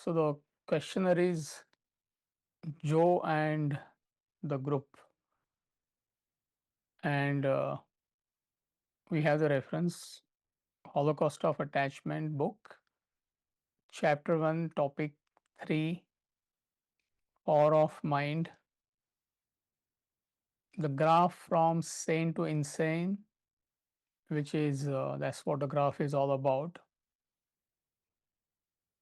So the questioner is Joe and the group, and we have the reference Holocaust of Attachment book, chapter 1, topic 3, power of mind, the graph from sane to insane, which is that's what the graph is all about.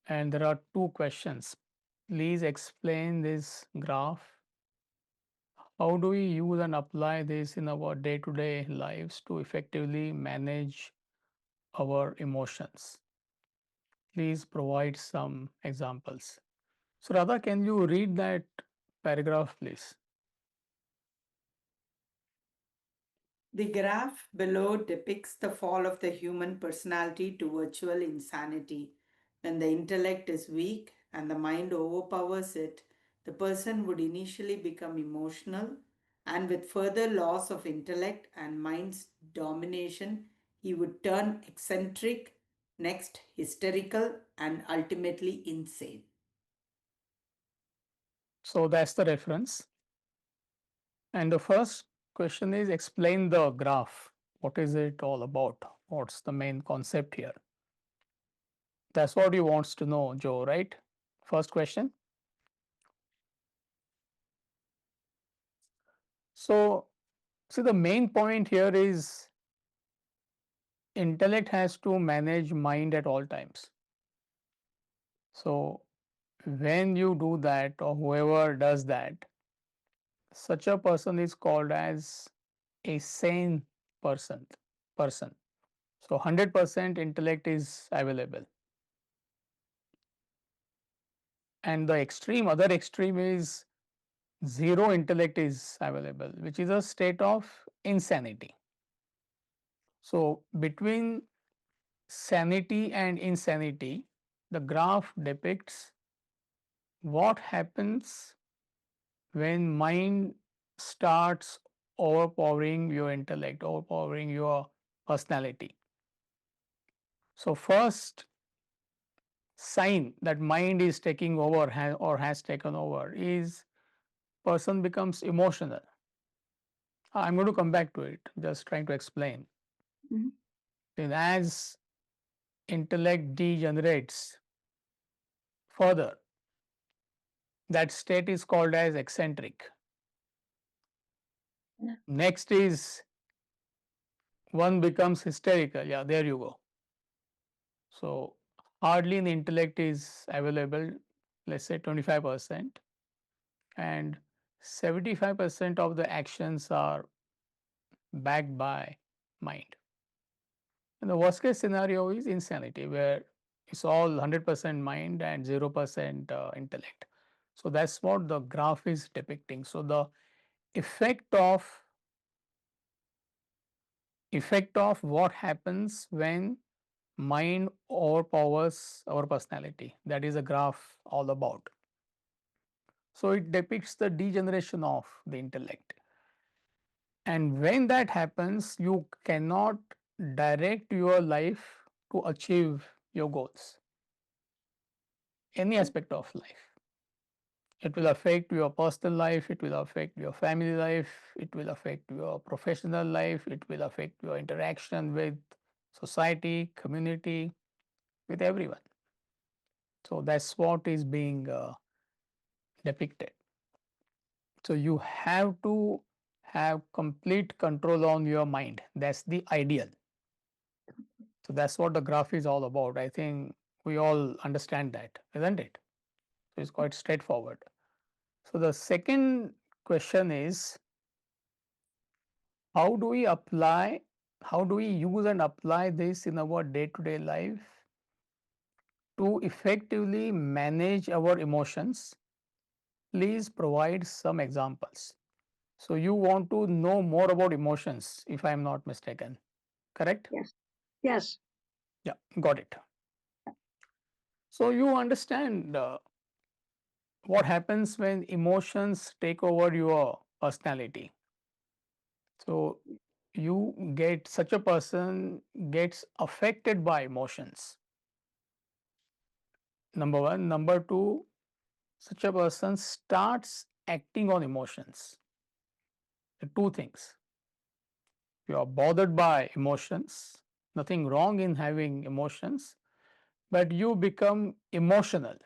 And there are two questions. Please explain this graph. How do we use and apply this in our day to day lives to effectively manage our emotions? Please provide some examples. So, Radha, can you read that paragraph, please? The graph below depicts the fall of the human personality to virtual insanity. When the intellect is weak and the mind overpowers it, the person would initially become emotional, and with further loss of intellect and mind's domination, he would turn eccentric, next hysterical, and ultimately insane. So, that's the reference. And the first question is explain the graph. What is it all about? What's the main concept here? That's what he wants to know, Joe, right? First question. So, see, the main point here is intellect has to manage mind at all times. So, when you do that, or whoever does that, such a person is called as a sane person. Person. So, 100% intellect is available. And the extreme, other extreme is zero intellect is available, which is a state of insanity. So, between sanity and insanity, the graph depicts what happens when mind starts overpowering your intellect, overpowering your personality. So, first sign that mind is taking over or has taken over is person becomes emotional. I'm going to come back to it, just trying to explain. Mhm. Then as intellect degenerates further, that state is called as eccentric. Yeah. Next is one becomes hysterical. Yeah, there you go. So hardly the intellect is available, let's say 25%, and 75% of the actions are backed by mind. And the worst case scenario is insanity, where it's all 100% mind and 0% intellect. So that's what the graph is depicting. So the effect of what happens when mind overpowers our personality. That is a graph all about. So it depicts the degeneration of the intellect. And when that happens, you cannot direct your life to achieve your goals, any aspect of life. It will affect your personal life, it will affect your family life, it will affect your professional life, it will affect your interaction with society, community, with everyone. So that's what is being depicted. So you have to have complete control on your mind. That's the ideal. So that's what the graph is all about. I think we all understand that, isn't it? So it's quite straightforward. So the second question is, how do we apply, how do we use and apply this in our day to day life to effectively manage our emotions? Please provide some examples. So you want to know more about emotions, if I am not mistaken, correct? Yes. Yes. Yeah, got it. So you understand what happens when emotions take over your personality. So you get such a person gets affected by emotions. Number one. Number two, such a person starts acting on emotions. The two things. You are bothered by emotions, nothing wrong in having emotions, but you become emotional.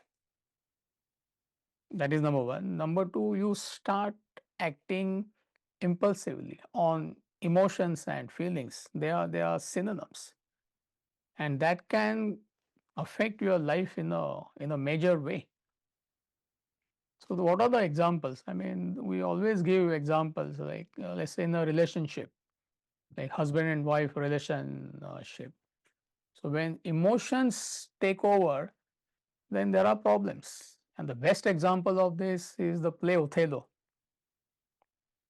That is number one. Number two, you start acting impulsively on emotions and feelings. They are synonyms, and that can affect your life in a major way. So, what are the examples? I mean, we always give examples like let's say in a relationship, like husband and wife relationship. So, when emotions take over, then there are problems. And the best example of this is the play Othello.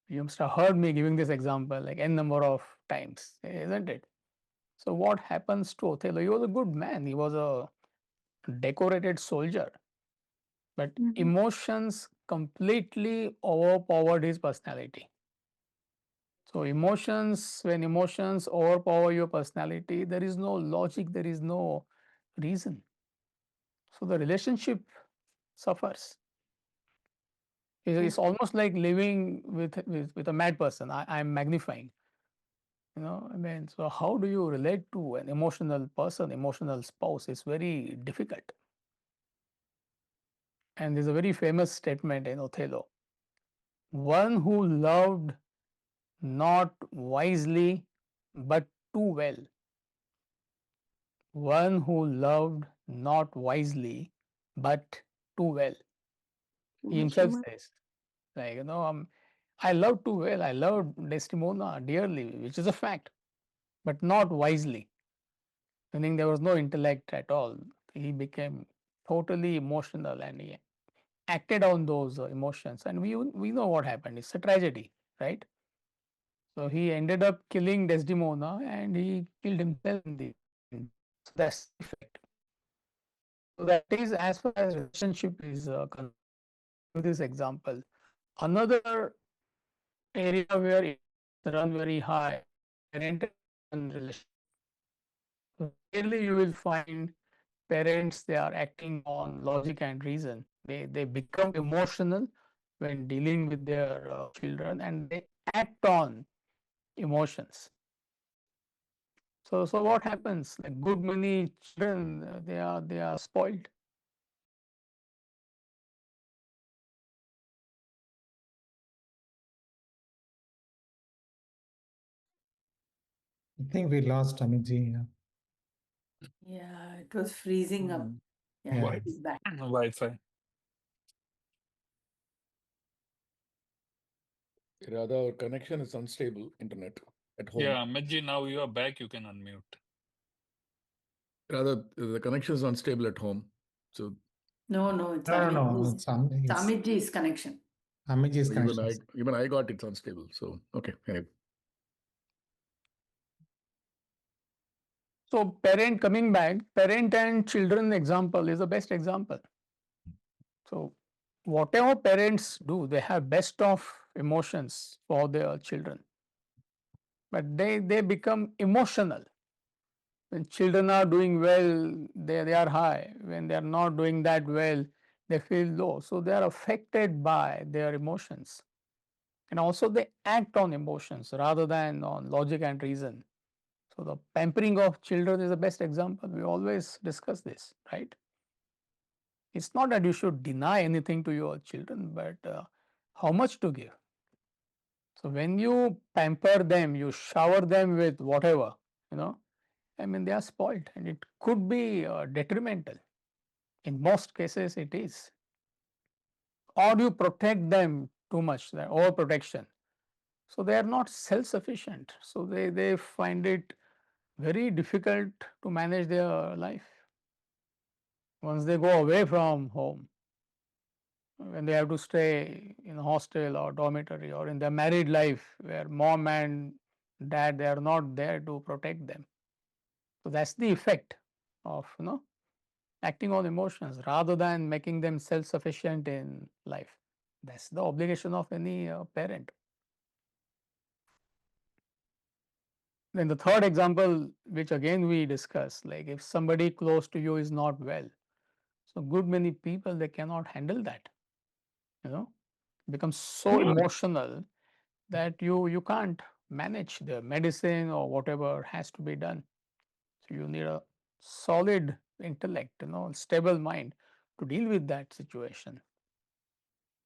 You must have heard me giving this example like n number of times, isn't it? So, what happens to Othello? He was a good man, he was a decorated soldier, but Mhm. emotions completely overpowered his personality. So, emotions, when emotions overpower your personality, there is no logic, there is no reason. So, the relationship suffers. Yeah. It's almost like living with a mad person. I'm magnifying. I mean, so how do you relate to an emotional person, emotional spouse? It's very difficult. And there's a very famous statement in Othello: one who loved not wisely but too well. One who loved not wisely but too well. Too He much himself humor. says, like, I love too well, I love Desdemona dearly, which is a fact, but not wisely, meaning there was no intellect at all. He became totally emotional and he acted on those emotions. And we know what happened. It's a tragedy, right? So he ended up killing Desdemona and he killed himself in the end. So that's the effect. So that is as far as relationship is concerned. Let me give this example. Another area where emotions run very high is the parent and children relationship. So rarely you will find parents they are acting on logic and reason. They become emotional when dealing with their children and they act on emotions. So what happens? Like good many children, they are spoiled. I think we lost Amitji. Yeah, it was freezing up. Mm. Yeah, Yeah. Wi- he's back. Wi-Fi. Rather, our connection is unstable, internet at home. Yeah, Amitji, now you are back. You can unmute. Rather, the connection is unstable at home. So No, it's No, no, no. It's It's Amitji's connection. Amitji's even I connections. even I got it's unstable. So okay, anyway. So parent coming back, parent and children example is the best example. So whatever parents do, they have best of emotions for their children, but they become emotional. When children are doing well, they are high. When they are not doing that well, they feel low. So they are affected by their emotions. And also they act on emotions rather than on logic and reason. So the pampering of children is the best example. We always discuss this, right? It's not that you should deny anything to your children, but how much to give. So when you pamper them, you shower them with whatever, you know, I mean, they are spoiled and it could be detrimental. In most cases, it is. Or you protect them too much, the overprotection. So they are not self sufficient. So they find it very difficult to manage their life. Once they go away from home, when they have to stay in a hostel or dormitory or in their married life where mom and dad they are not there to protect them. So that's the effect of acting on emotions rather than making them self sufficient in life. That's the obligation of any parent. Then the third example, which again we discuss, like if somebody close to you is not well, So good many people, they cannot handle that, you know, become so emotional that you can't manage the medicine or whatever has to be done. So you need a solid intellect, stable mind to deal with that situation.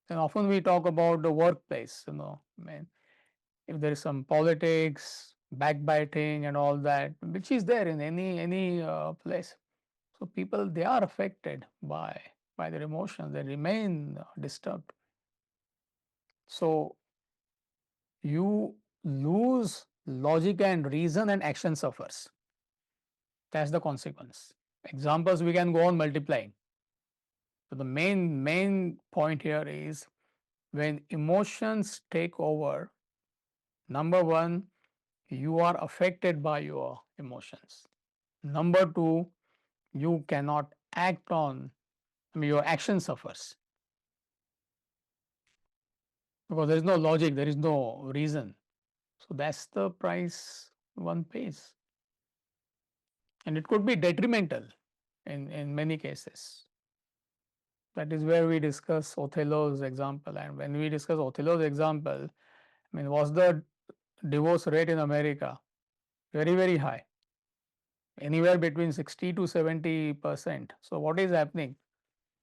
And often we talk about the workplace, I mean, if there is some politics, backbiting, and all that, which is there in any place. So people, they are affected by their emotions. They remain disturbed. So you lose logic and reason, and action suffers. That's the consequence. Examples we can go on multiplying. So the main point here is when emotions take over, number one, you are affected by your emotions. Number two, you cannot act on, your action suffers because there is no logic, there is no reason. So that's the price one pays. And it could be detrimental in many cases. That is where we discuss Othello's example. And when we discuss Othello's example, I mean, was the divorce rate in America very, very high, anywhere between 60 to 70%. So, what is happening?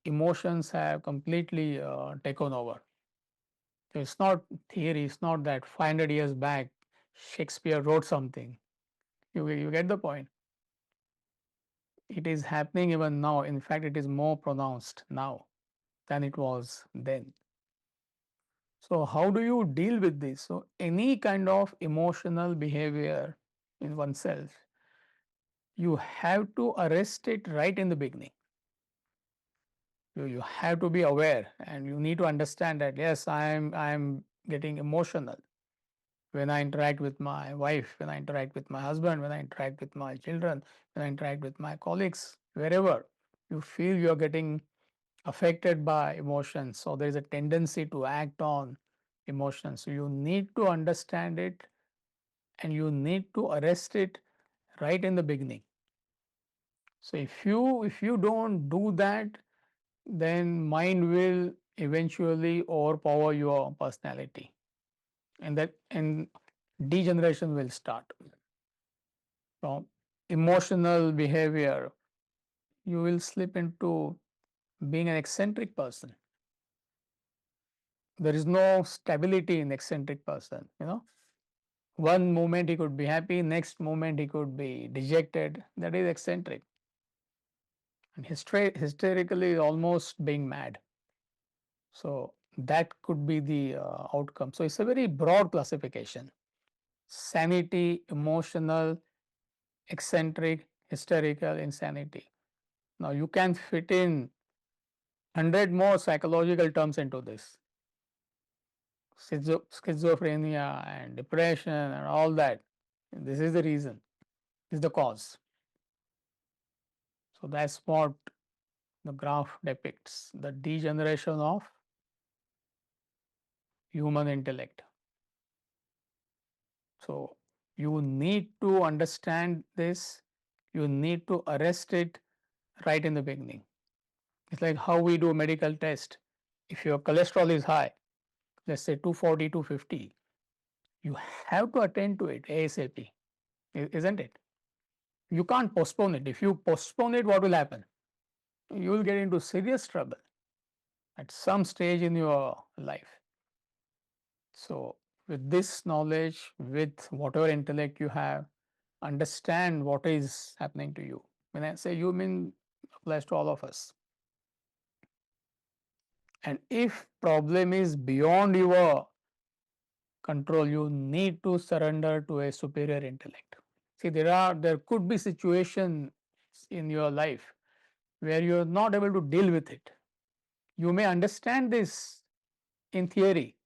Emotions have completely taken over. So it's not theory, it's not that 500 years back Shakespeare wrote something. You get the point. It is happening even now. In fact, it is more pronounced now than it was then. So, how do you deal with this? So, any kind of emotional behavior in oneself, you have to arrest it right in the beginning. You have to be aware and you need to understand that yes, I'm getting emotional when I interact with my wife, when I interact with my husband, when I interact with my children, when I interact with my colleagues, wherever you feel you're getting affected by emotions. So there is a tendency to act on emotions. So you need to understand it and you need to arrest it right in the beginning. So if you don't do that, then mind will eventually overpower your personality, and degeneration will start. From emotional behavior, you will slip into being an eccentric person. There is no stability in eccentric person. One moment he could be happy, next moment he could be dejected. That is eccentric. And hysterically almost being mad. So that could be the outcome. So it's a very broad classification. Sanity, emotional, eccentric, hysterical, insanity. Now you can fit in 100 more psychological terms into this. Schizophrenia and depression and all that. This is the reason, this is the cause. So that's what the graph depicts, the degeneration of human intellect. So you need to understand this, you need to arrest it right in the beginning. It's like how we do a medical test. If your cholesterol is high, let's say 240, 250, you have to attend to it ASAP, isn't it? You can't postpone it. If you postpone it, what will happen? You will get into serious trouble at some stage in your life. So, with this knowledge, with whatever intellect you have, understand what is happening to you. When I say you, mean applies to all of us. And if problem is beyond your control, you need to surrender to a superior intellect. See, there could be situations in your life where you are not able to deal with it. You may understand this in theory,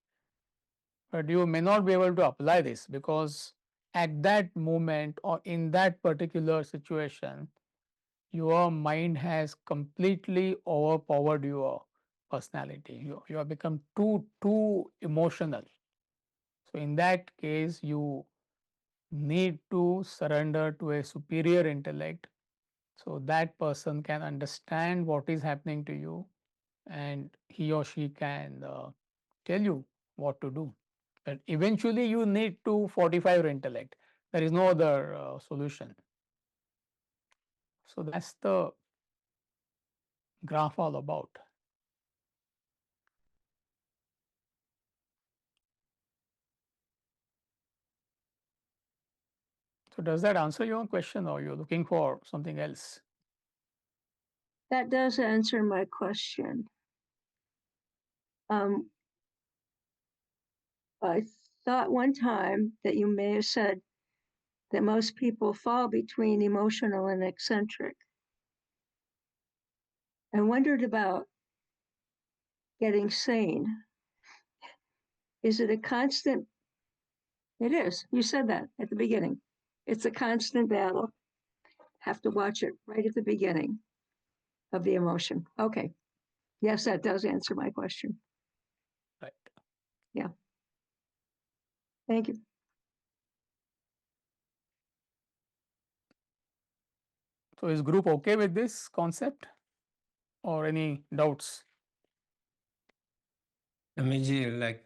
but you may not be able to apply this because at that moment or in that particular situation, your mind has completely overpowered your personality. You have become too emotional. So in that case, you need to surrender to a superior intellect So that person can understand what is happening to you, and he or she can tell you what to do. But eventually, you need to fortify your intellect. There is no other solution. So that's the graph all about. So does that answer your question, or you're looking for something else? That does answer my question. I thought one time that you may have said that most people fall between emotional and eccentric. I wondered about getting sane. Is it a constant? It is. You said that at the beginning. It's a constant battle. Have to watch it right at the beginning of the emotion. Okay. Yes, that does answer my question. Right. Yeah. Thank you. So is group okay with this concept, or any doubts? Amitji, like,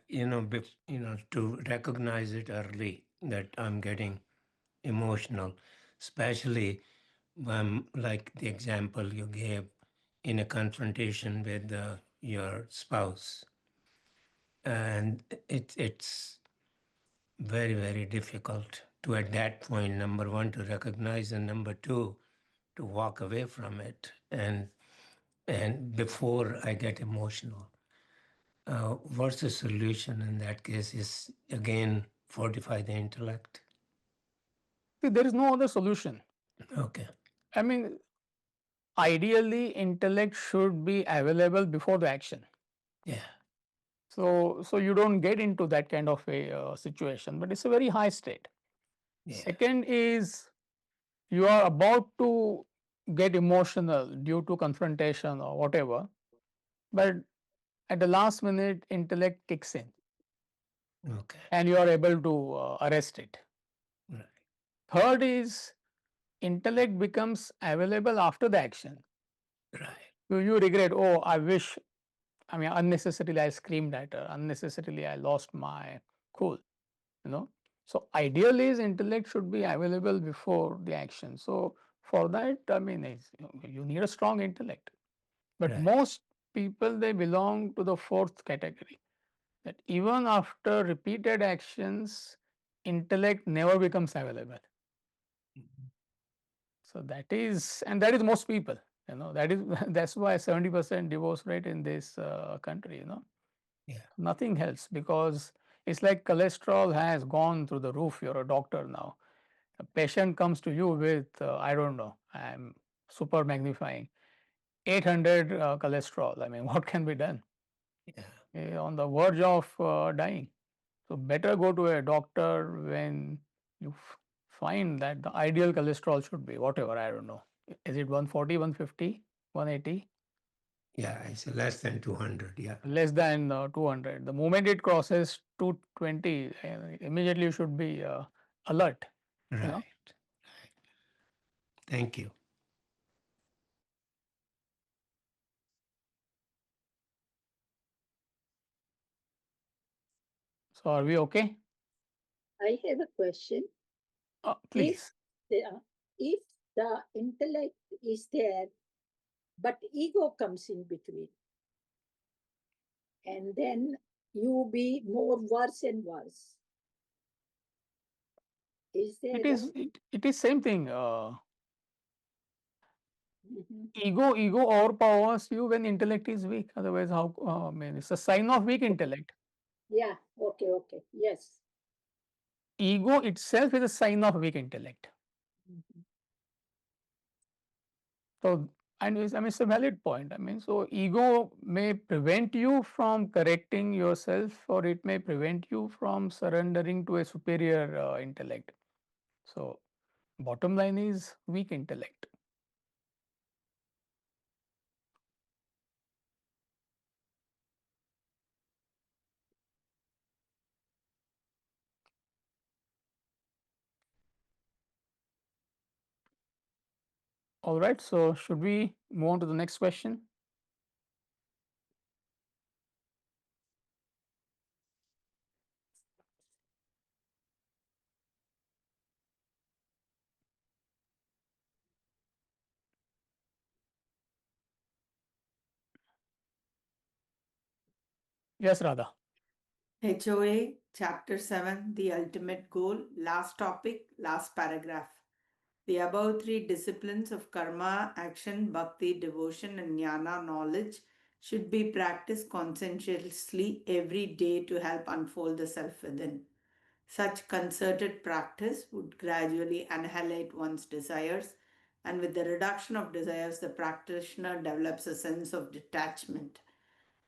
to recognize it early that I'm getting emotional, especially like the example you gave in a confrontation with your spouse. And it's very, very difficult to, at that point, number one, to recognize, and number two, to walk away from it. And before I get emotional. What's the solution in that case? Is again fortify the intellect? See, there is no other solution. Okay. I mean, ideally, intellect should be available before the action. Yeah. So you don't get into that kind of a situation, but it's a very high state. Yeah. Second is, you are about to get emotional due to confrontation or whatever, but at the last minute, intellect kicks in Okay. and you are able to arrest it. Right. Third is, intellect becomes available after the action. Right. You regret, oh, I wish, I mean, unnecessarily I screamed at her, unnecessarily I lost my cool, you know. So ideally, is intellect should be available before the action. So for that, I mean, you need a strong intellect. But Right. most people, they belong to the fourth category, that even after repeated actions, intellect never becomes available. So that is, and that is most people, that is that's why 70% divorce rate in this country, Yeah. nothing helps, because it's like cholesterol has gone through the roof. You're a doctor now. A patient comes to you with, I don't know, I'm super magnifying, 800 cholesterol. I mean, what can be done? Yeah. On the verge of dying. So better go to a doctor when you find that the ideal cholesterol should be whatever, I don't know. Is it 140, 150, 180? Yeah. It's less than 200. Yeah. Less than 200. The moment it crosses 220, immediately you should be alert. Right. Right. Thank you. So are we okay? I have a question. Please. If the intellect is there, but ego comes in between, and then you be more worse and worse. Is there It is same thing. Mhm. Ego overpowers you when intellect is weak. Otherwise, how? I mean, it's a sign of weak intellect. Yeah, okay, yes. Ego itself is a sign of weak intellect. Mhm. So, and I mean, it's a valid point. I mean, so ego may prevent you from correcting yourself, or it may prevent you from surrendering to a superior intellect. So, bottom line is weak intellect. All right, so should we move on to the next question? Yes, Radha. HOA Chapter 7, the ultimate goal, last topic, last paragraph. The above three disciplines of karma, action, bhakti, devotion, and jnana, knowledge, should be practiced conscientiously every day to help unfold the self within. Such concerted practice would gradually annihilate one's desires, and with the reduction of desires, the practitioner develops a sense of detachment,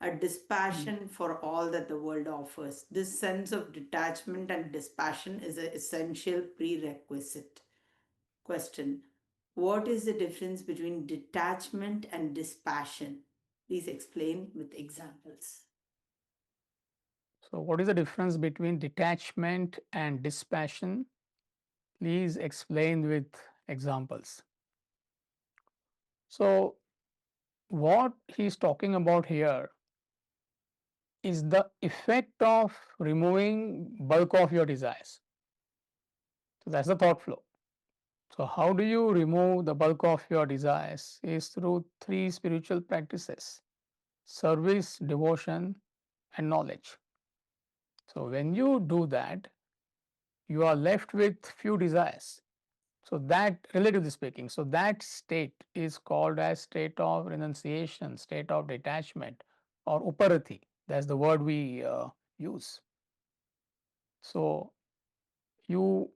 a dispassion for all that the world offers. This sense of detachment and dispassion is an essential prerequisite. Question: what is the difference between detachment and dispassion? Please explain with examples. So, what is the difference between detachment and dispassion? Please explain with examples. So, what he's talking about here is the effect of removing bulk of your desires. So, that's the thought flow. So, how do you remove the bulk of your desires? Is through three spiritual practices: service, devotion, and knowledge. So, when you do that, you are left with few desires. So, that, relatively speaking, so that state is called as state of renunciation, state of detachment, or uparati. That's the word we use. So, you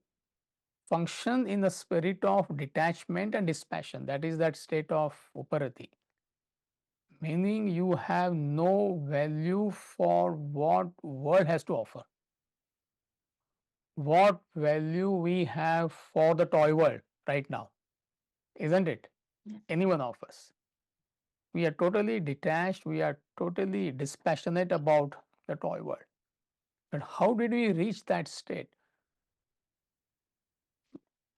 function in the spirit of detachment and dispassion. That is that state of uparati, meaning you have no value for what world has to offer. What value we have for the toy world right now, isn't it? Any one of us. We are totally detached, we are totally dispassionate about the toy world. But how did we reach that state?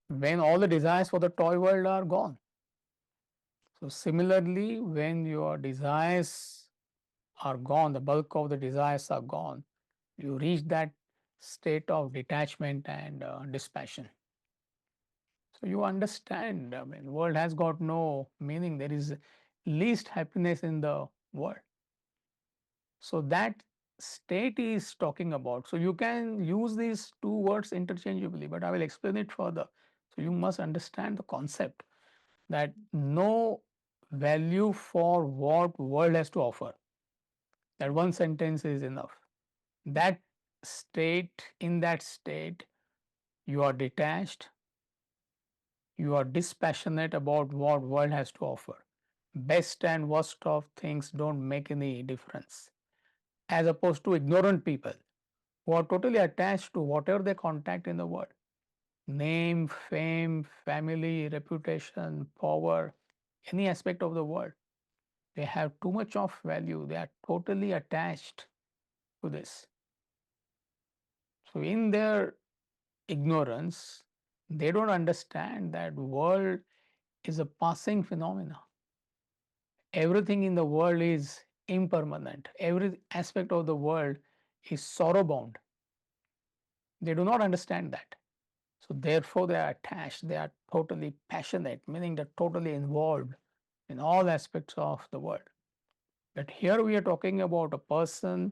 When all the desires for the toy world are gone. So, similarly, when your desires are gone, the bulk of the desires are gone, you reach that state of detachment and dispassion. So, you understand, I mean, world has got no meaning. There is least happiness in the world. So, that state is talking about. So, you can use these two words interchangeably, but I will explain it further. So, you must understand the concept that no value for what world has to offer. That one sentence is enough. That state, in that state, you are detached, you are dispassionate about what world has to offer. Best and worst of things don't make any difference, as opposed to ignorant people who are totally attached to whatever they contact in the world: name, fame, family, reputation, power, any aspect of the world. They have too much of value, they are totally attached to this. So, in their ignorance, they don't understand that world is a passing phenomena. Everything in the world is impermanent, every aspect of the world is sorrow bound. They do not understand that. So, therefore, they are attached, they are totally passionate, meaning they're totally involved in all aspects of the world. But here we are talking about a person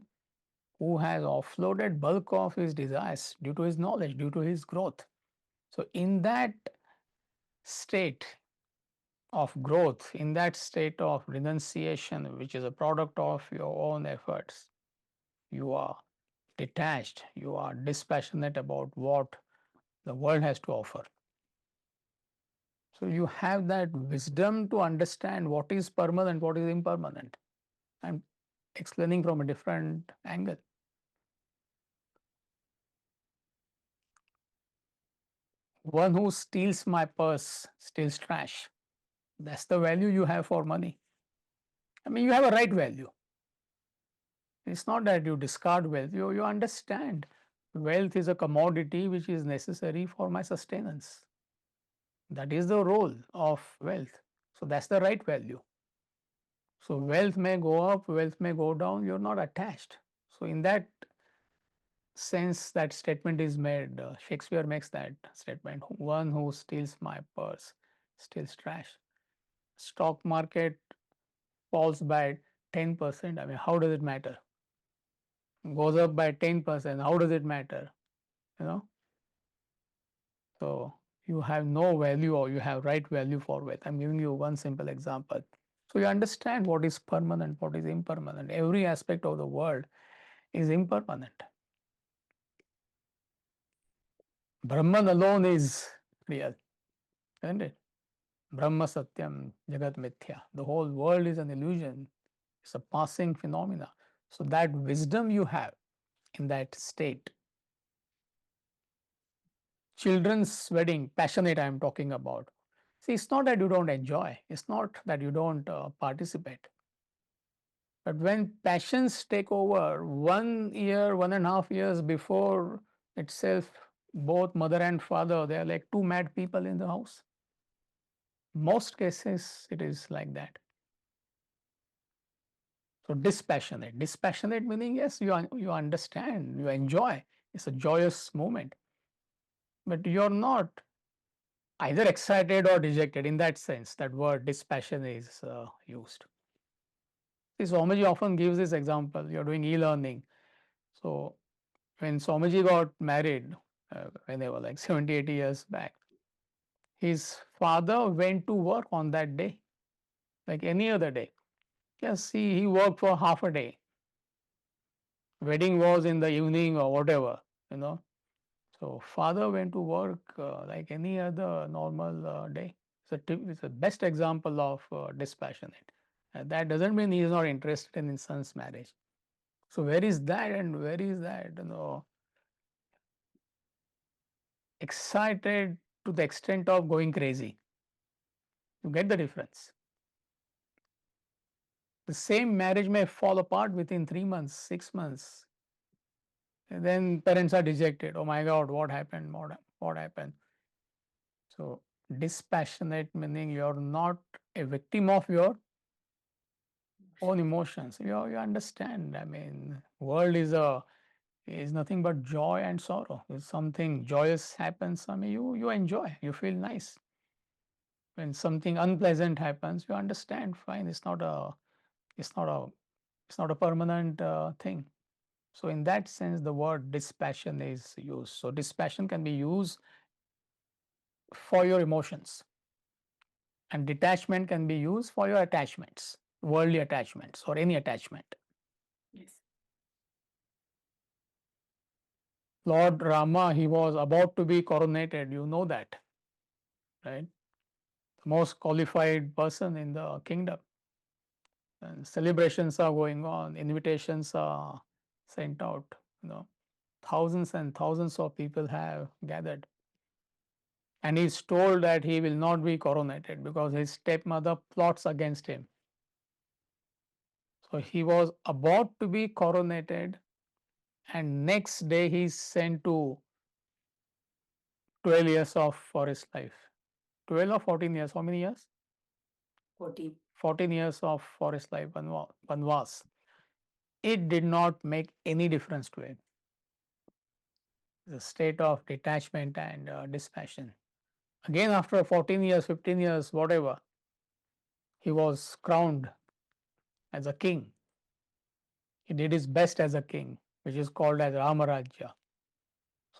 who has offloaded bulk of his desires due to his knowledge, due to his growth. So, in that state of growth, in that state of renunciation, which is a product of your own efforts, you are detached, you are dispassionate about what the world has to offer. So, you have that wisdom to understand what is permanent, what is impermanent. I'm explaining from a different angle. One who steals my purse steals trash. That's the value you have for money. I mean, you have a right value. It's not that you discard wealth, you understand wealth is a commodity which is necessary for my sustenance. That is the role of wealth. So that's the right value. So wealth may go up, wealth may go down, you're not attached. So in that sense, that statement is made. Shakespeare makes that statement. One who steals my purse steals trash. Stock market falls by 10%. I mean, how does it matter? Goes up by 10%. How does it matter? You know? So you have no value or you have right value for wealth. I'm giving you one simple example. So you understand what is permanent, what is impermanent. Every aspect of the world is impermanent. Brahman alone is real, isn't it? Brahma Satyam Jagat Mithya. The whole world is an illusion. It's a passing phenomena. So that wisdom you have in that state. Children's wedding, passionate I am talking about. See, it's not that you don't enjoy. It's not that you don't participate. But when passions take over, 1 year, 1.5 years before itself, both mother and father, they are like two mad people in the house. Most cases, it is like that. So dispassionate. Dispassionate meaning, yes, you understand, you enjoy. It's a joyous moment. But you're not either excited or dejected in that sense. That word dispassion is used. See, Swamiji often gives this example. You're doing e-learning. So when Swamiji got married, when they were like 70, 80 years back, his father went to work on that day, like any other day. Yes, he worked for half a day. Wedding was in the evening or whatever, you know. So father went to work like any other normal day. It's the best example of dispassionate. That doesn't mean he is not interested in his son's marriage. So where is that and where is that? You know, excited to the extent of going crazy. You get the difference. The same marriage may fall apart within 3 months, 6 months. And then parents are dejected. Oh my God, what happened? What happened? So dispassionate meaning you're not a victim of your own emotions. You understand. I mean, world is nothing but joy and sorrow. If something joyous happens, I mean, you enjoy. You feel nice. When something unpleasant happens, you understand. Fine, it's not a it's not a permanent thing. So in that sense, the word dispassion is used. So dispassion can be used for your emotions, and detachment can be used for your attachments, worldly attachments or any attachment. Yes. Lord Rama, he was about to be coronated. You know that, right? The most qualified person in the kingdom. And celebrations are going on, invitations are sent out. You know, thousands and thousands of people have gathered. And he's told that he will not be coronated because his stepmother plots against him. So he was about to be coronated, and next day he's sent to 12 years of forest life. 12 or 14 years, how many years? 14. 14 years of forest life, Vanvas. It did not make any difference to him. The state of detachment and dispassion. Again, after 14 years, 15 years, whatever, he was crowned as a king. He did his best as a king, which is called as Ramarajya.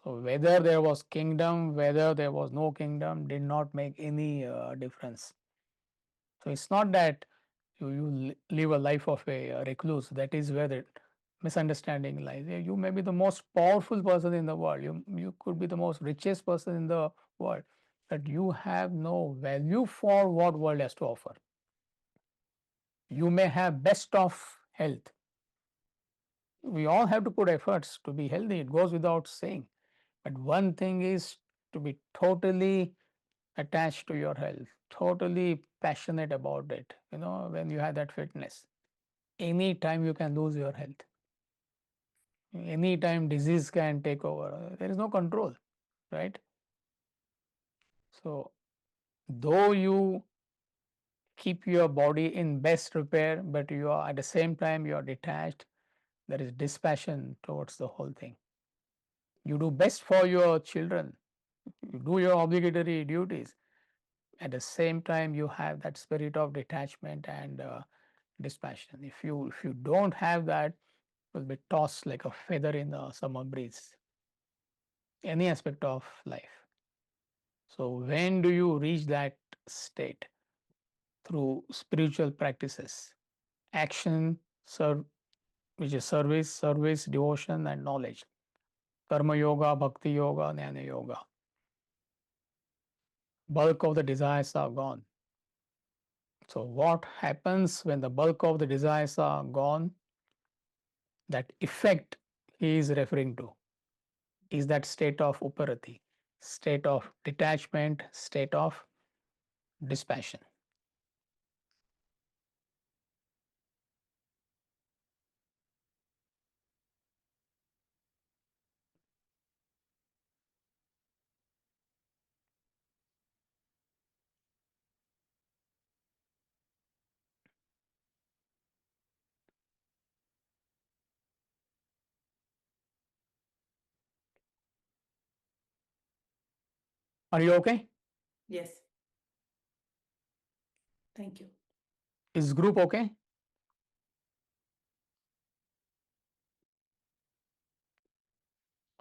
So whether there was kingdom, whether there was no kingdom, did not make any difference. So it's not that you live a life of a recluse. That is where the misunderstanding lies. You may be the most powerful person in the world. You could be the most richest person in the world, but you have no value for what world has to offer. You may have best of health. We all have to put efforts to be healthy. It goes without saying. But one thing is to be totally attached to your health, totally passionate about it. You know, when you have that fitness, anytime you can lose your health, anytime disease can take over. There is no control, right? So, though you keep your body in best repair, but you are at the same time you are detached. There is dispassion towards the whole thing. You do best for your children, you do your obligatory duties. At the same time, you have that spirit of detachment and dispassion. If you don't have that, you will be tossed like a feather in the summer breeze. Any aspect of life. So when do you reach that state? Through spiritual practices, action, which is service, devotion, and knowledge. Karma yoga, bhakti yoga, jnana yoga. Bulk of the desires are gone. So what happens when the bulk of the desires are gone? That effect he is referring to is that state of uparati, state of detachment, state of dispassion. Are you okay? Yes. Thank you. Is group okay?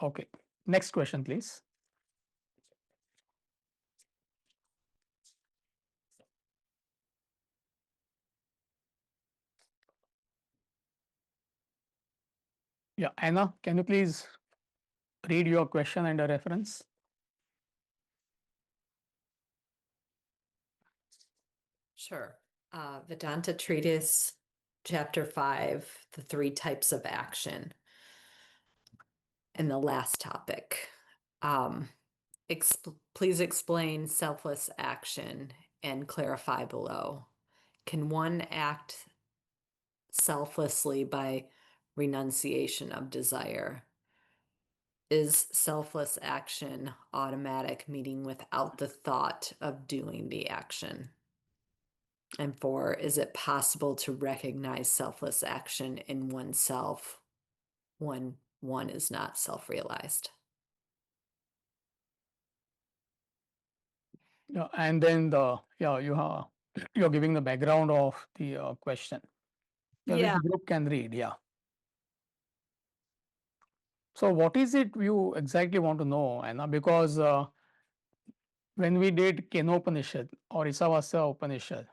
Okay. Next question, please. Yeah, Anna, can you please read your question and a reference? Sure. Vedanta Treatise, Chapter 5, the three types of action. And the last topic. Please explain selfless action and clarify below. Can one act selflessly by renunciation of desire? Is selfless action automatic, meaning without the thought of doing the action? And 4, is it possible to recognize selfless action in oneself when one is not self-realized? Yeah, and then you're giving the background of the question. Yeah, which Yeah. group can read? Yeah. So what is it you exactly want to know, Anna? Because when we did Kenopanishad or Isavasya Upanishad,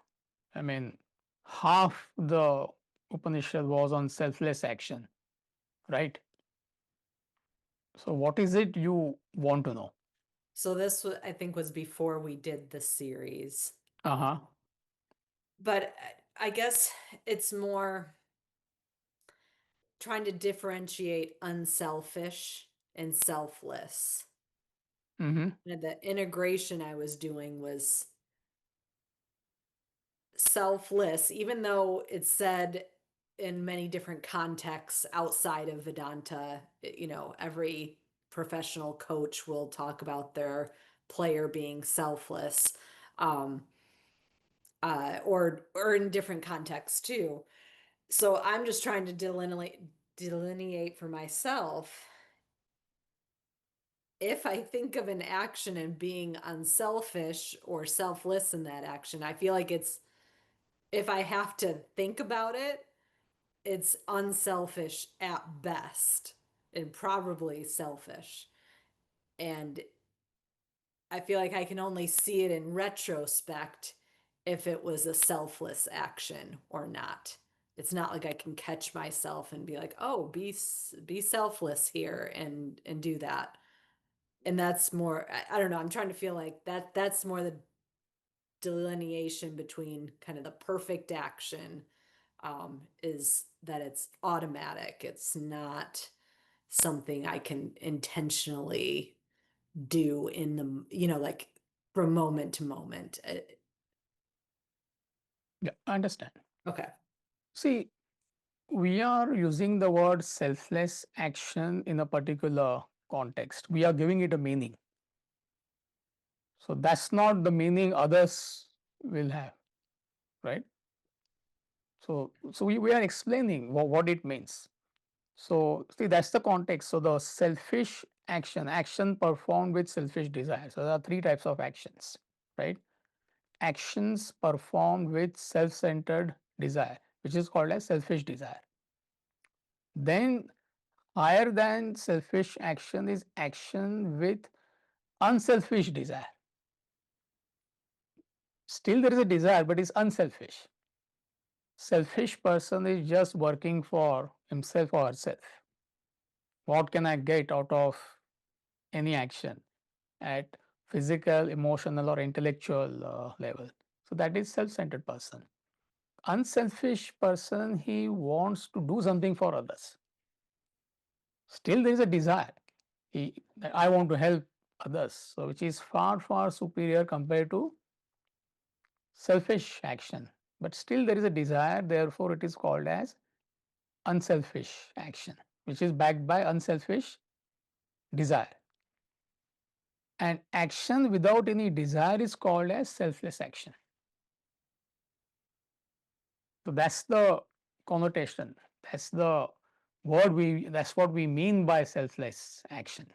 I mean, half the Upanishad was on selfless action, right? So what is it you want to know? So this, I think, was before we did the series. Uh-huh. But I guess it's more trying to differentiate unselfish and selfless. Mm-hmm. And the integration I was doing was selfless, even though it's said in many different contexts outside of Vedanta. Every professional coach will talk about their player being selfless, or in different contexts too. So I'm just trying to delineate for myself. If I think of an action and being unselfish or selfless in that action, I feel like if I have to think about it, it's unselfish at best and probably selfish. And I feel like I can only see it in retrospect if it was a selfless action or not. It's not like I can catch myself and be like, "Oh, be selfless here and do that." And that's more, I don't know, I'm trying to feel like that's more the delineation between kind of the perfect action, is that it's automatic. It's not something I can intentionally do in like from moment to moment. Yeah, I understand. Okay. See, we are using the word selfless action in a particular context. We are giving it a meaning. So that's not the meaning others will have. right? So we are explaining what it means. So see, that's the context. So the selfish action performed with selfish desire. So there are three types of actions, right? Actions performed with self-centered desire, which is called as selfish desire. Then higher than selfish action is action with unselfish desire. Still there is a desire, but it's unselfish. Selfish person is just working for himself or herself. What can I get out of any action at physical, emotional, or intellectual level? So that is self-centered person. Unselfish person, he wants to do something for others. Still there is a desire. I want to help others, so which is far superior compared to selfish action. But still there is a desire, therefore it is called as unselfish action, which is backed by unselfish desire. And action without any desire is called as selfless action. So that's the connotation. That's the that's what we mean by selfless action.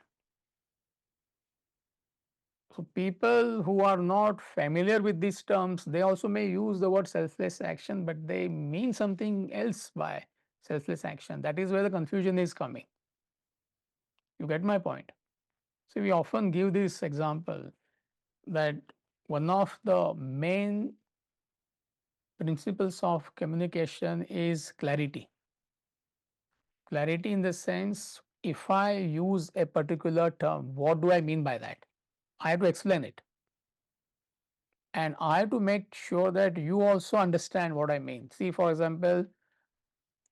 So people who are not familiar with these terms, they also may use the word selfless action, but they mean something else by selfless action. That is where the confusion is coming. You get my point? So we often give this example that one of the main principles of communication is clarity. Clarity in the sense, if I use a particular term, what do I mean by that? I have to explain it. And I have to make sure that you also understand what I mean. See, for example,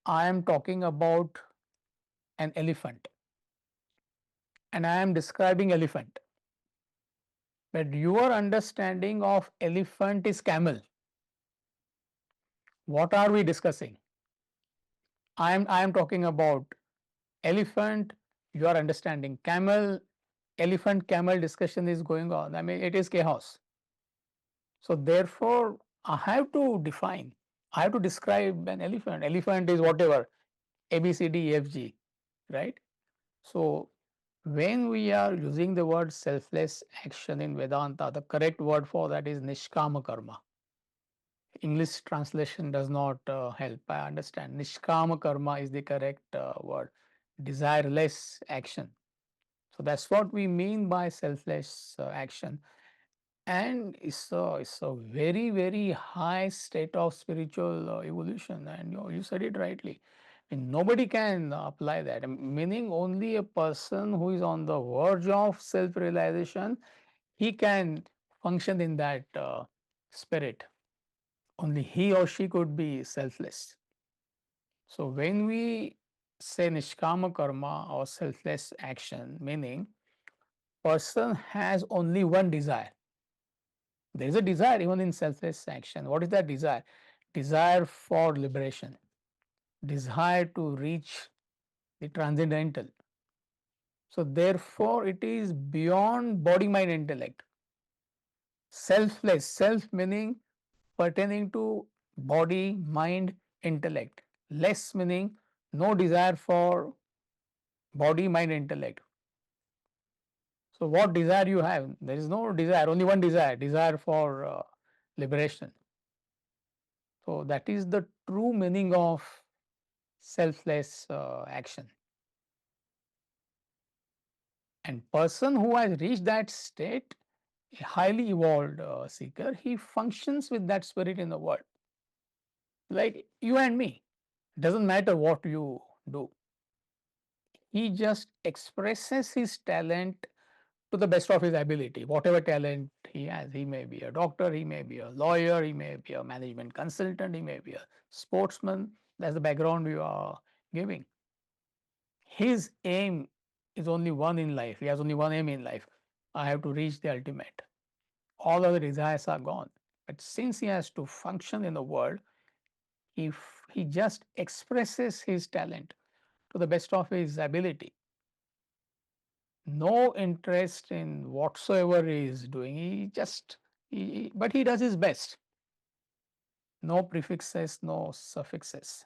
I am talking about an elephant and I am describing elephant. But your understanding of elephant is camel. What are we discussing? I am talking about elephant, you are understanding camel, elephant camel discussion is going on. I mean, it is chaos. So therefore, I have to define, I have to describe an elephant. Elephant is whatever, A, B, C, D, E, F, G, right? So when we are using the word selfless action in Vedanta, the correct word for that is nishkama karma. English translation does not help, I understand. Nishkama karma is the correct word, desireless action. So that's what we mean by selfless action. And it's a very high state of spiritual evolution. And you said it rightly. I mean, nobody can apply that. Meaning only a person who is on the verge of self-realization, he can function in that spirit. Only he or she could be selfless. So when we say nishkama karma or selfless action, meaning person has only one desire. There is a desire even in selfless action. What is that desire? Desire for liberation, desire to reach the transcendental. So therefore it is beyond body, mind, intellect. Selfless, self meaning pertaining to body, mind, intellect. Less meaning no desire for body, mind, intellect. So what desire you have? There is no desire, only one desire, desire for liberation. So that is the true meaning of selfless action. And person who has reached that state, a highly evolved seeker, he functions with that spirit in the world. Like you and me, doesn't matter what you do. He just expresses his talent to the best of his ability, whatever talent he has. He may be a doctor, he may be a lawyer, he may be a management consultant, he may be a sportsman. That's the background you are giving. His aim is only one in life. He has only one aim in life. I have to reach the ultimate. All other desires are gone. But since he has to function in the world, he just expresses his talent to the best of his ability. No interest in whatsoever he is doing. But he does his best. no prefixes, no suffixes.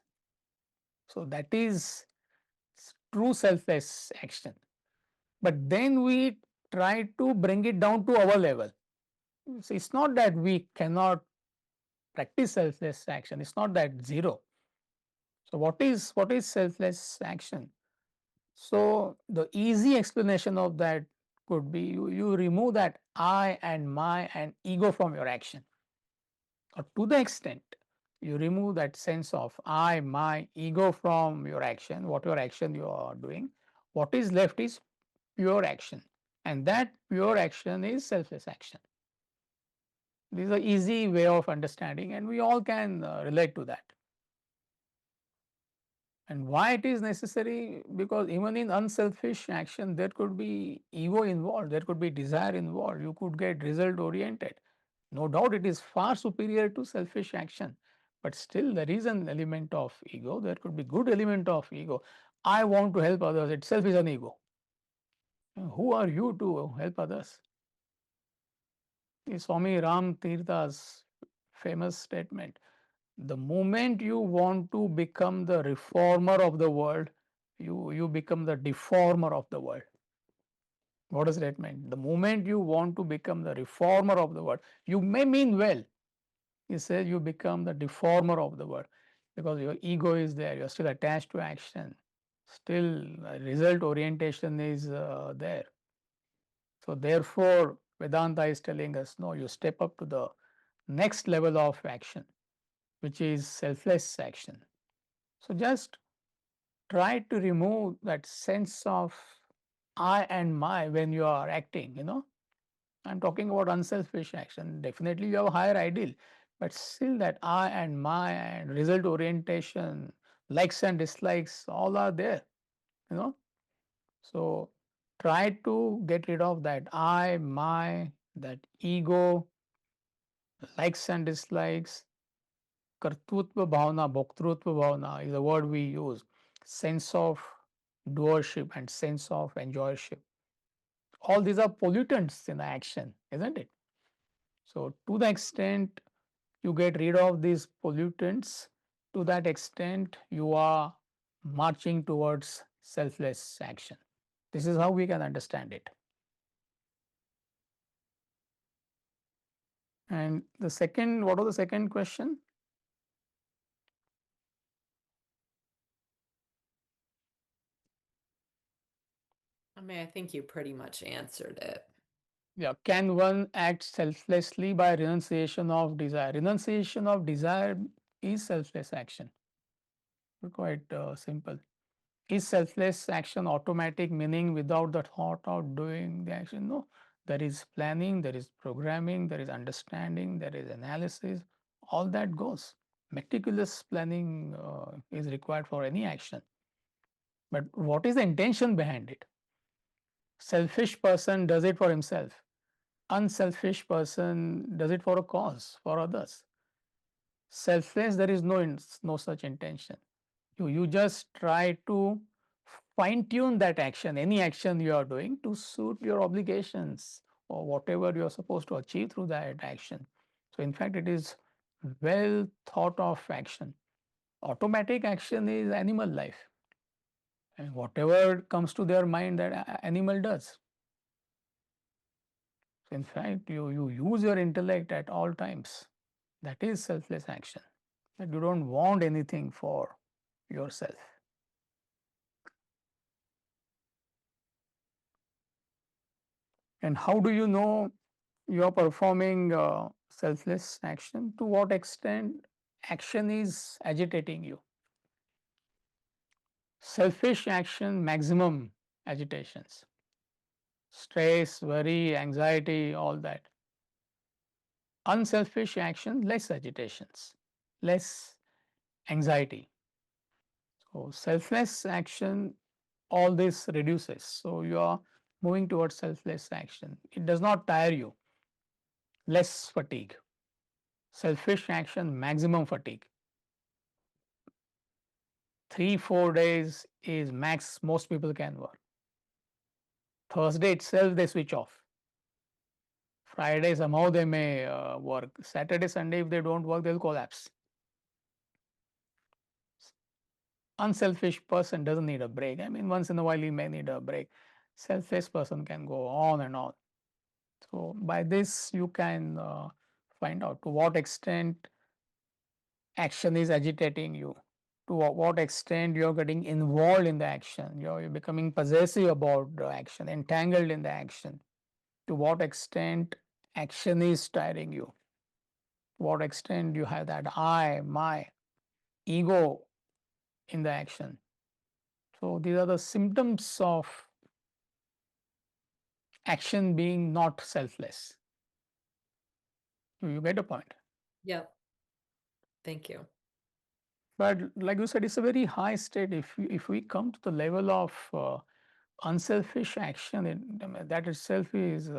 So that is true selfless action. But then we try to bring it down to our level. So it's not that we cannot practice selfless action. It's not that zero. So what is selfless action? So the easy explanation of that could be you remove that I and my and ego from your action. Or to the extent you remove that sense of I, my, ego from your action, whatever action you are doing, what is left is pure action. And that pure action is selfless action. This is an easy way of understanding, and we all can relate to that. And why it is necessary? Because even in unselfish action, there could be ego involved, there could be desire involved, you could get result oriented. No doubt it is far superior to selfish action, but still there is an element of ego, there could be good element of ego. I want to help others itself is an ego. Who are you to help others? Swami Ram Tirtha's famous statement, the moment you want to become the reformer of the world, you become the deformer of the world. What does that mean? The moment you want to become the reformer of the world, you may mean well. He says you become the deformer of the world because your ego is there, you are still attached to action, still result orientation is there. So therefore, Vedanta is telling us, no, you step up to the next level of action, which is selfless action. So just try to remove that sense of I and my when you are acting, I'm talking about unselfish action. Definitely you have a higher ideal, but still that I and my and result orientation, likes and dislikes, all are there, you know. So try to get rid of that I, my, that ego, likes and dislikes. Kartutva bhavana, bhoktrutva bhavana is a word we use. Sense of doership and sense of enjoyership. All these are pollutants in action, isn't it? So to the extent you get rid of these pollutants, to that extent you are marching towards selfless action. This is how we can understand it. And the second, what was the second question? I mean, I think you pretty much answered it. Yeah, can one act selflessly by renunciation of desire? Renunciation of desire is selfless action. Quite simple. Is selfless action automatic, meaning without the thought of doing the action? No. There is planning, there is programming, there is understanding, there is analysis, all that goes. Meticulous planning is required for any action. But what is the intention behind it? Selfish person does it for himself. Unselfish person does it for a cause, for others. Selfless, there is no such intention. You just try to fine tune that action, any action you are doing, to suit your obligations or whatever you are supposed to achieve through that action. So in fact, it is well thought of action. Automatic action is animal life, and whatever comes to their mind that animal does. So in fact, you use your intellect at all times. That is selfless action. That you don't want anything for yourself. And how do you know you are performing selfless action? To what extent action is agitating you? Selfish action, maximum agitations, stress, worry, anxiety, all that. Unselfish action, less agitations, less anxiety. So selfless action, all this reduces. So you are moving towards selfless action. It does not tire you, less fatigue. Selfish action, maximum fatigue. 3-4 days is max most people can work. Thursday itself they switch off. Friday somehow they may work. Saturday, Sunday if they don't work they'll collapse. unselfish person doesn't need a break. I mean, once in a while he may need a break. Selfish person can go on and on. So by this you can find out to what extent action is agitating you, to what extent you're getting involved in the action, you're becoming possessive about the action, entangled in the action, to what extent action is tiring you, to what extent you have that I, my, ego in the action. So these are the symptoms of action being not selfless. You get the point? Yep. Thank you. But like you said, it's a very high state. If we come to the level of unselfish action, I mean, that itself is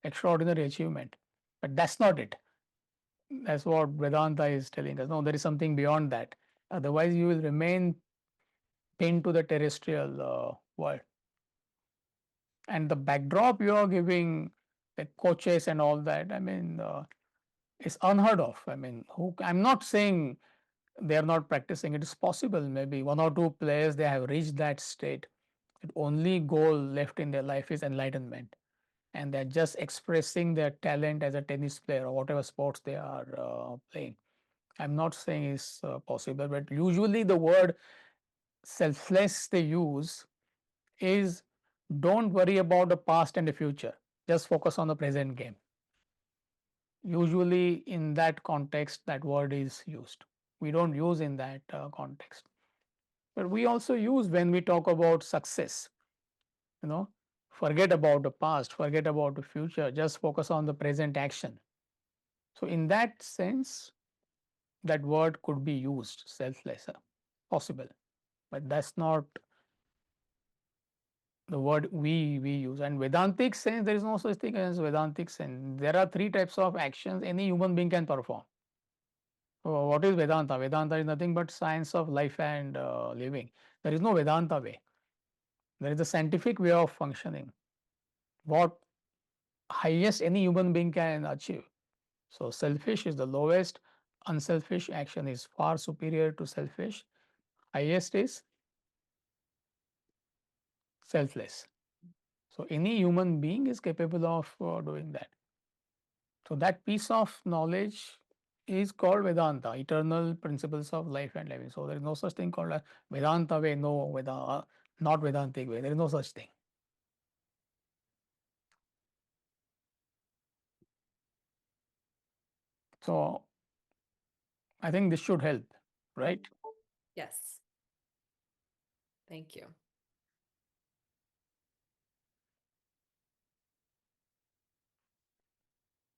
extraordinary achievement. But that's not it. That's what Vedanta is telling us. No, there is something beyond that. Otherwise, you will remain pinned to the terrestrial world. And the backdrop you are giving, the coaches and all that, I mean, it's unheard of. I mean, I'm not saying they are not practicing. It is possible. Maybe one or two players they have reached that state. The only goal left in their life is enlightenment, and they're just expressing their talent as a tennis player or whatever sports they are playing. I'm not saying it's possible, but usually the word selfless they use is don't worry about the past and the future. Just focus on the present game. Usually in that context, that word is used. We don't use in that context. But we also use when we talk about success, you know, forget about the past, forget about the future, just focus on the present action. So in that sense, that word could be used, selfless, possible, but that's not the word we use. And Vedantic sense, there is no such thing as Vedantic sense. There are three types of actions any human being can perform. So what is Vedanta? Vedanta is nothing but science of life and living. There is no Vedanta way. There is a scientific way of functioning. What highest any human being can achieve. So selfish is the lowest, unselfish action is far superior to selfish. Highest is selfless. So any human being is capable of doing that. So that piece of knowledge is called Vedanta, eternal principles of life and living. So there is no such thing called a Vedanta way, no Vedanta, not Vedantic way. There is no such thing. So I think this should help, right? Yes. Thank you.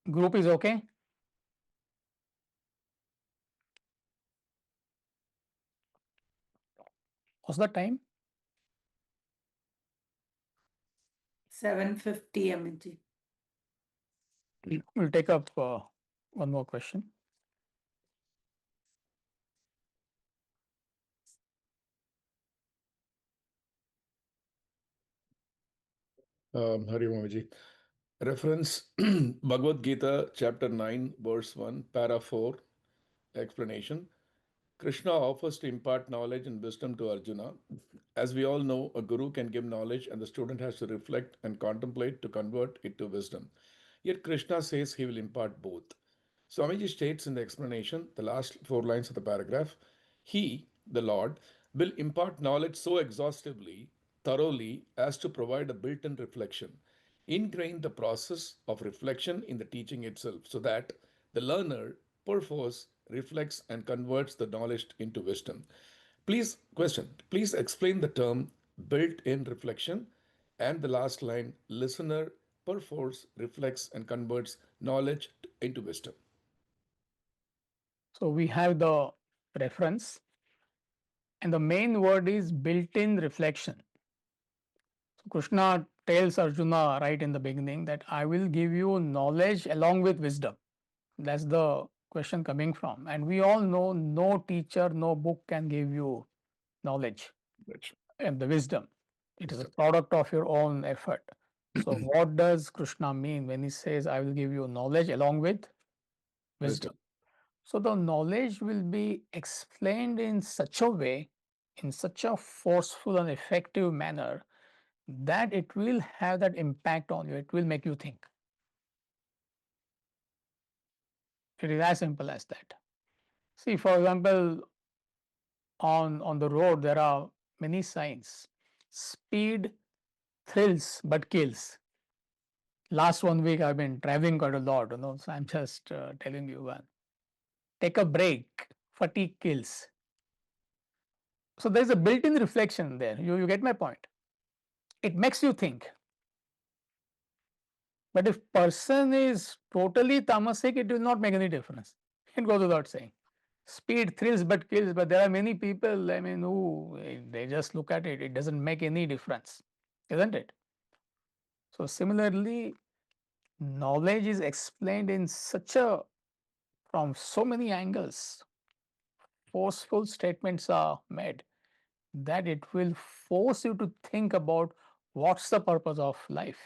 Group is okay? What's the time? 7:50, Amitji. We'll take up one more question. Hari Mamaji. Reference Bhagavad Gita, chapter 9, verse 1, para 4, explanation. Krishna offers to impart knowledge and wisdom to Arjuna. As we all know, a guru can give knowledge and the student has to reflect and contemplate to convert it to wisdom. Yet Krishna says he will impart both. Swamiji states in the explanation, the last four lines of the paragraph, he, the Lord, will impart knowledge so exhaustively, thoroughly, as to provide a built in reflection, ingrain the process of reflection in the teaching itself, so that the learner, perforce, reflects and converts the knowledge into wisdom. Please explain the term built in reflection and the last line, listener, perforce, reflects and converts knowledge into wisdom. So we have the reference, and the main word is built-in reflection. So Krishna tells Arjuna right in the beginning that I will give you knowledge along with wisdom. That's the question coming from. And we all know no teacher, no book can give you knowledge and the wisdom. It is a product of your own effort. So what does Krishna mean when he says, I will give you knowledge along with wisdom? So the knowledge will be explained in such a way in such a forceful and effective manner that it will have that impact on you. It will make you think. It is as simple as that. See, for example, on the road, there are many signs. Speed thrills but kills. Last 1 week, I've been driving quite a lot, so I'm just telling you one. Take a break, fatigue kills. So there's a built-in reflection there. You get my point. It makes you think. But if person is totally tamasic, it will not make any difference. It goes without saying. Speed thrills but kills, but there are many people, I mean, who they just look at it, it doesn't make any difference, isn't it? So similarly, knowledge is explained in such a, from so many angles, forceful statements are made that it will force you to think about what's the purpose of life.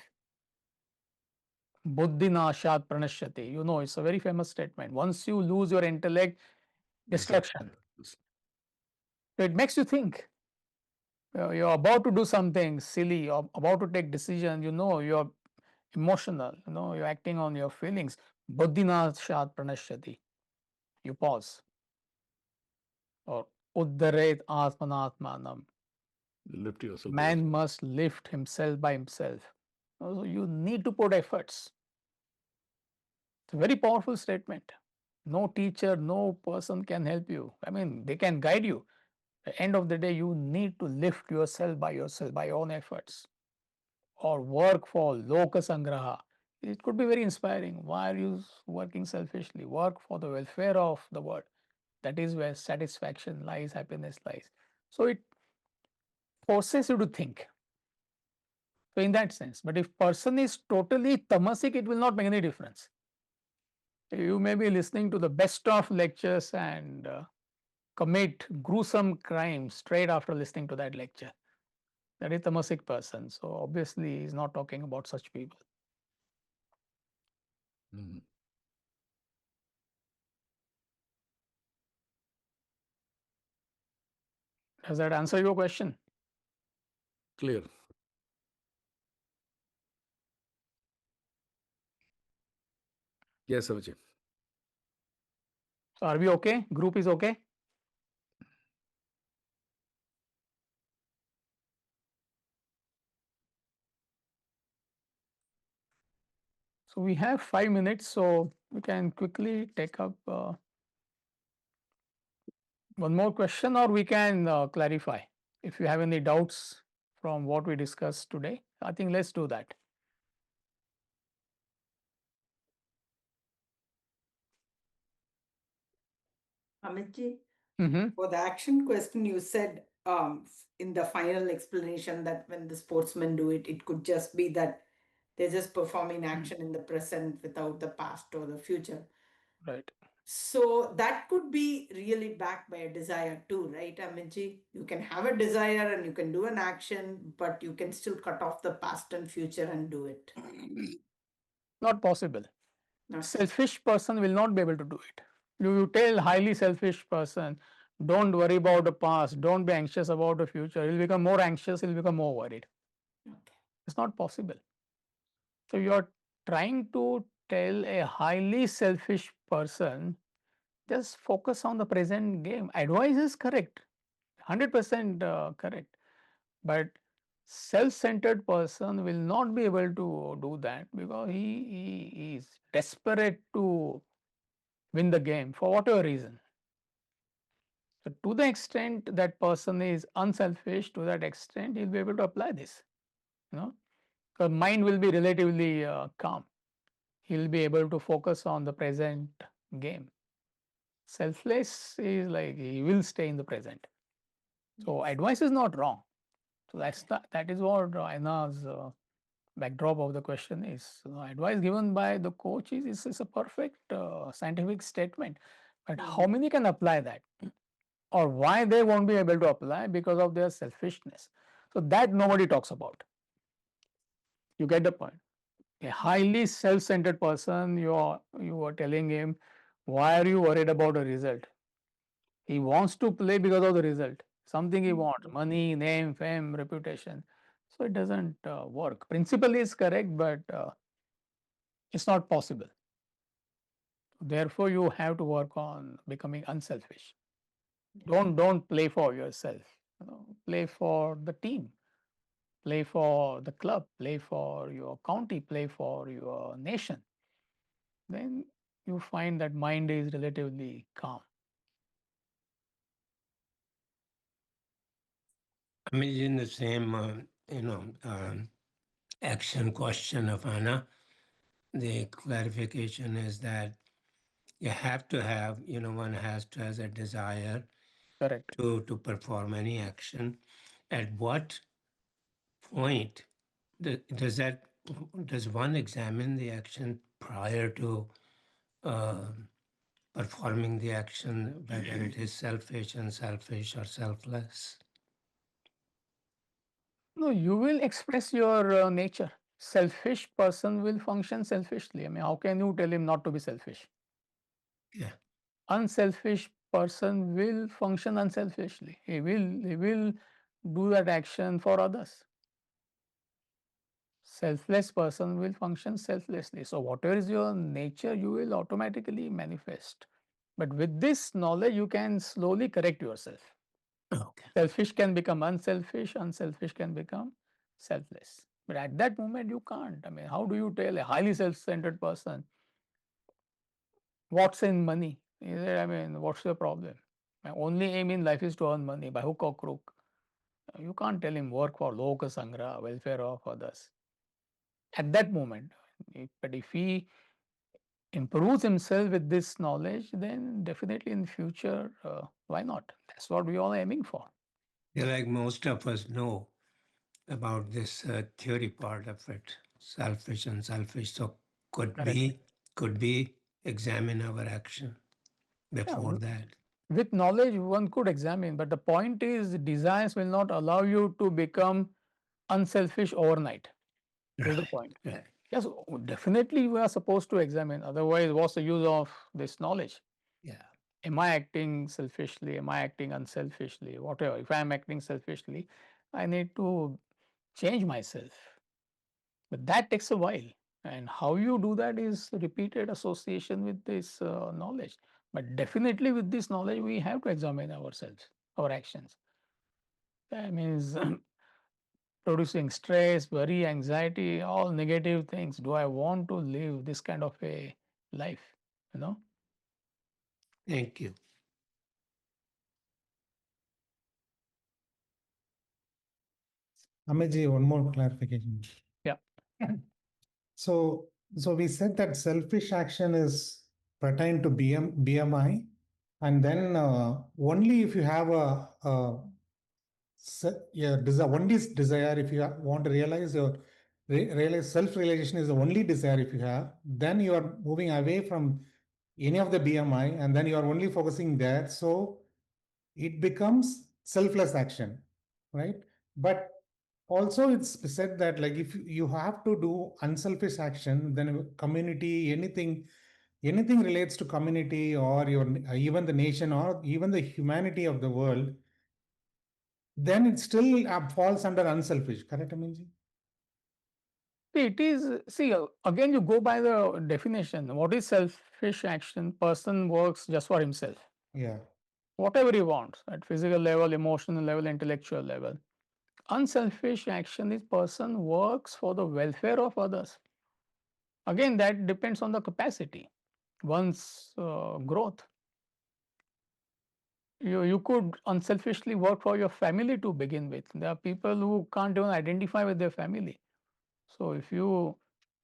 Buddhi nashat pranashyati. It's a very famous statement. Once you lose your intellect, destruction. It makes you think. You're about to do something silly, or about to take decision, you're emotional, you're acting on your feelings. Buddhi nashat pranashyati. You pause. Or uddaret atmanatmanam. Lift yourself. Man must lift himself by himself. So you need to put efforts. It's a very powerful statement. No teacher, no person can help you. I mean, they can guide you. At the end of the day, you need to lift yourself, by your own efforts. Or work for loka sangraha. It could be very inspiring. Why are you working selfishly? Work for the welfare of the world. That is where satisfaction lies, happiness lies. So it forces you to think. So in that sense, but if person is totally tamasic, it will not make any difference. You may be listening to the best of lectures and commit gruesome crimes straight after listening to that lecture. That is tamasic person. So obviously, he's not talking about such people. Mhm. Does that answer your question? Clear. Yes, Avijay. So are we okay? Group is okay? So we have 5 minutes, so we can quickly take up one more question, or we can clarify. If you have any doubts from what we discussed today, I think let's do that. Amitji, Mm-hmm. for the action question, you said in the final explanation that when the sportsmen do it, it could just be that they're just performing action in the present without the past or the future. Right. So that could be really backed by a desire too, right, Amitji? You can have a desire and you can do an action, but you can still cut off the past and future and do it. Not possible. Not Selfish person will not be able to do it. You tell highly selfish person, don't worry about the past, don't be anxious about the future. He'll become more anxious, he'll become more worried. okay. It's not possible. So you're trying to tell a highly selfish person, just focus on the present game. Advice is correct, 100% correct. But self-centered person will not be able to do that because he is desperate to win the game for whatever reason. So to the extent that person is unselfish, to that extent he'll be able to apply this. The mind will be relatively calm. He'll be able to focus on the present game. Selfless is like he will stay in the present. So advice is not wrong. So that is what Aina's backdrop of the question is. Advice given by the coach is a perfect scientific statement. But how many can apply that? Or why they won't be able to apply? Because of their selfishness. So that nobody talks about. You get the point. A highly self-centered person, you are telling him, why are you worried about a result? He wants to play because of the result. something he wants, money, name, fame, reputation. So it doesn't work. Principle is correct, but it's not possible. Therefore, you have to work on becoming unselfish. Don't play for yourself. Play for the team, play for the club, play for your county, play for your nation. Then you find that mind is relatively calm. I mean, in the same, action question of Anna, the clarification is that you have to have, one has to has a desire Correct. to perform any action. At what point does one examine the action prior to performing the action, whether it is selfish, unselfish, or selfless? No, you will express your nature. Selfish person will function selfishly. I mean, how can you tell him not to be selfish? Yeah. Unselfish person will function unselfishly. He will do that action for others. Selfless person will function selflessly. So whatever is your nature, you will automatically manifest. But with this knowledge, you can slowly correct yourself. Okay. Selfish can become unselfish, unselfish can become selfless. But at that moment, you can't. I mean, how do you tell a highly self centered person what's in money? I mean, what's your problem? My only aim in life is to earn money by hook or crook. You can't tell him work for Loka Sangra, welfare of others. At that moment, but if he improves himself with this knowledge, then definitely in the future, why not? That's what we all are aiming for. Yeah, like most of us know about this theory part of it, selfish and selfish. So could Correct. we examine our action before Yeah, that? with knowledge, one could examine, but the point is, desires will not allow you to become unselfish overnight. Is the point. Right. Yes, definitely we are supposed to examine. Otherwise, what's the use of this knowledge? Yeah. Am I acting selfishly? Am I acting unselfishly? Whatever. If I am acting selfishly, I need to change myself. But that takes a while. And how you do that is repeated association with this knowledge. But definitely with this knowledge, we have to examine ourselves, our actions. That means producing stress, worry, anxiety, all negative things. Do I want to live this kind of a life? You know? Thank you. Amitji, one more clarification. Yeah. So, we said that selfish action is pertain to BMI, and then only if you have only desire, if you want to realize your realize self-realization is the only desire if you have, then you are moving away from any of the BMI, and then you are only focusing there. So it becomes selfless action, right? But also it's said that like if you have to do unselfish action, then community, anything relates to community or your even the nation or even the humanity of the world, then it still falls under unselfish. Correct, Aminji? It is, see, again, you go by the definition. What is selfish action? Person works just for himself. Yeah. Whatever he wants at physical level, emotional level, intellectual level. Unselfish action is person works for the welfare of others. Again, that depends on the capacity, one's growth. You could unselfishly work for your family to begin with. There are people who can't even identify with their family. So if you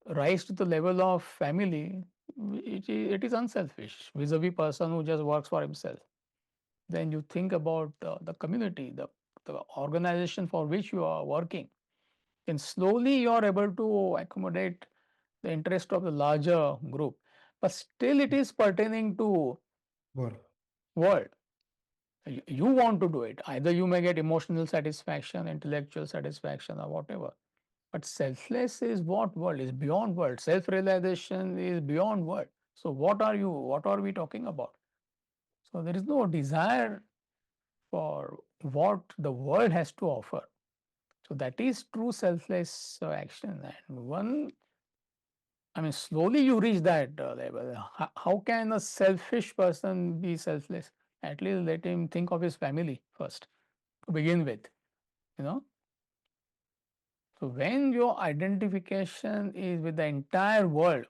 rise to the level of family, it is unselfish vis-a-vis person who just works for himself. Then you think about the community, the organization for which you are working. And slowly you are able to accommodate the interest of the larger group. But still it is pertaining to world. You want to do it. Either you may get emotional satisfaction, intellectual satisfaction, or whatever. But selfless is what world is beyond world. Self-realization is beyond world. So what are we talking about? So there is no desire for what the world has to offer. So that is true selfless action. And one, I mean, slowly you reach that level. How can a selfish person be selfless? At least let him think of his family first to begin with, you know. So when your identification is with the entire world,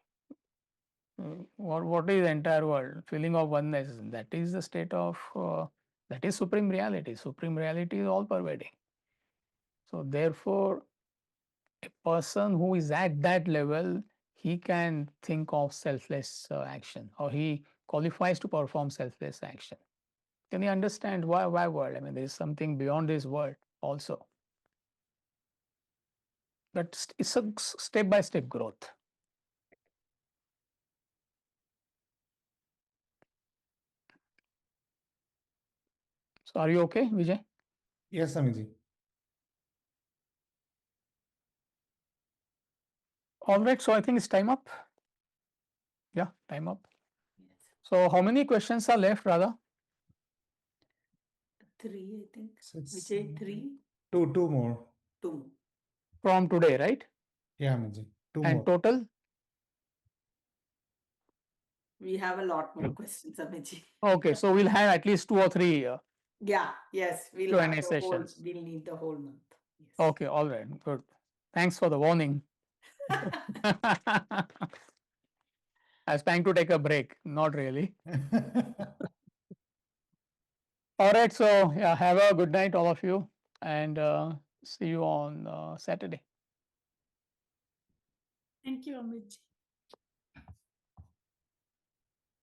what is the entire world? Feeling of oneness. That is the state of that is supreme reality. Supreme reality is all pervading. So therefore, a person who is at that level, he can think of selfless action, or he qualifies to perform selfless action. Can you understand why world? I mean, there is something beyond this world also. But it's a step by step growth. So are you okay, Vijay? Yes, Amitji. All right. So I think it's time up. Yeah, time up. Yes. So how many questions are left, Radha? 3, I think. Six, Vijay, 3, two more. 2. From today, right? Yeah, Amitji. Two And more. total? We have a lot more questions, Amitji. Okay, so we'll have at least 2 or 3 Yeah, yes, we'll Q&A have the whole, sessions. we'll need the whole month. Yes. Okay, all right, good. Thanks for the warning. I was trying to take a break, not really. All right, so yeah, have a good night, all of you, and see you on Saturday. Thank you, Amitji.